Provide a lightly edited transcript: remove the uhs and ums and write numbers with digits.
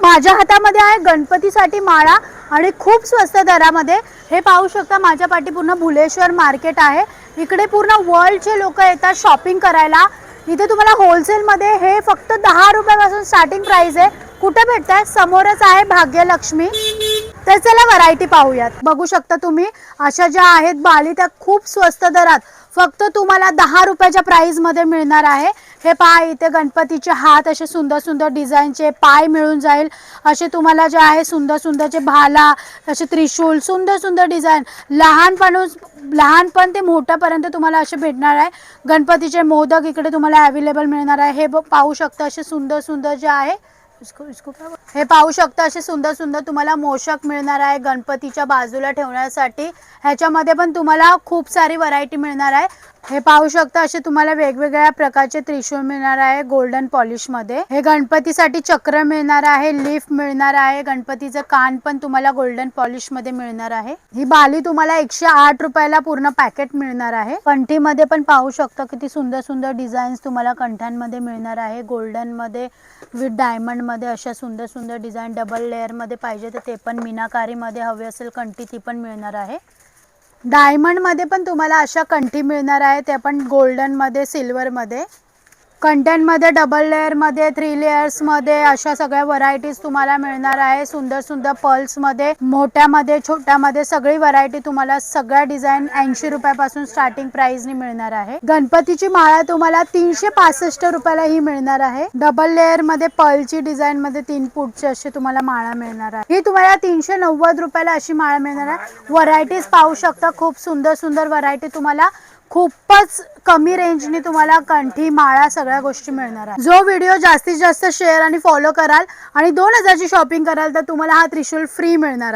माझ्या हातामध्ये आहे गणपतीसाठी माळा आणि खूप स्वस्त दरामध्ये. हे पाहू शकता माझ्या पाठी पूर्ण भुलेश्वर मार्केट आहे. इकडे पूर्ण वर्ल्डचे लोक येतात शॉपिंग करायला. इथे तुम्हाला होलसेलमध्ये हे फक्त 10 रुपयापासून स्टार्टिंग प्राइस आहे. कुठे भेटताय? समोरच आहे भाग्यलक्ष्मी. तर चला व्हरायटी पाहूयात. बघू शकता तुम्ही अशा ज्या आहेत बाली त्या खूप स्वस्त दरात फक्त तुम्हाला 10 रुपयाच्या प्राइसमध्ये मिळणार आहे. हे पहा इथे गणपतीचे हात असे सुंदर सुंदर डिझाईनचे, पाय मिळून जाईल असे तुम्हाला जे आहे सुंदर सुंदरचे भाला, असे त्रिशूल, सुंदर सुंदर डिझाईन लहानपण ते मोठ्यापर्यंत तुम्हाला असे भेटणार आहे. गणपतीचे मोदक इकडे तुम्हाला अवेलेबल मिळणार आहे. हे पाहू शकता असे सुंदर सुंदर जे आहे हे पाहू शकता असे सुंदर सुंदर तुम्हाला मोषक मिळणार आहे गणपतीच्या बाजूला ठेवण्यासाठी. ह्याच्यामध्ये पण तुम्हाला खूप सारी व्हरायटी मिळणार आहे. हे पाहू शकता असे तुम्हाला वेगवेगळ्या प्रकारचे त्रिशूळ मिळणार आहे गोल्डन पॉलिश मध्ये. हे गणपतीसाठी चक्र मिळणार आहे, लिफ्ट मिळणार आहे. गणपतीचं कान पण तुम्हाला गोल्डन पॉलिश मध्ये मिळणार आहे. ही बाली तुम्हाला 108 रुपयाला पूर्ण पॅकेट मिळणार आहे. कंठीमध्ये पण पाहू शकता किती सुंदर सुंदर डिझाईन्स तुम्हाला कंठांमध्ये मिळणार आहे. गोल्डन मध्ये विथ डायमंड मध्ये अशा सुंदर सुंदर डिझाईन. डबल लेअर मध्ये पाहिजे तर ते पण मीनाकारी मध्ये हवी असेल कंठी ती पण मिळणार आहे. डायमंड मध्ये पण तुम्हाला अशा कंठी मिळणार आहे, ते पण गोल्डन मध्ये, सिल्वर मध्ये. कंटेंट मध्ये डबल लेअर मध्ये, 3 लेयर्स मध्ये अशा सगळ्या व्हरायटीज तुम्हाला मिळणार आहे. सुंदर सुंदर पर्ल्स मध्ये, मोठ्यामध्ये, छोट्यामध्ये सगळी व्हरायटी तुम्हाला सगळ्या डिझाईन 80 रुपयापासून स्टार्टिंग प्राइसनी मिळणार आहे. गणपतीची माळा तुम्हाला 365 रुपयाला ही मिळणार आहे. डबल लेअर मध्ये पर्लची डिझाईन मध्ये 3 फूटची अशी तुम्हाला माळा मिळणार आहे. ही तुम्हाला 390 रुपयाला अशी माळा मिळणार आहे. व्हरायटीज पाहू शकता खूप सुंदर सुंदर व्हरायटी तुम्हाला खूपच कमी रेंजनी तुम्हाला कंठी, माळा सगळ्या गोष्टी मिळणार आहे. जो व्हिडिओ जास्तीत जास्त शेअर आणि फॉलो कराल आणि 2000 ची शॉपिंग कराल तर तुम्हाला हा त्रिशूल फ्री मिळणार आहे.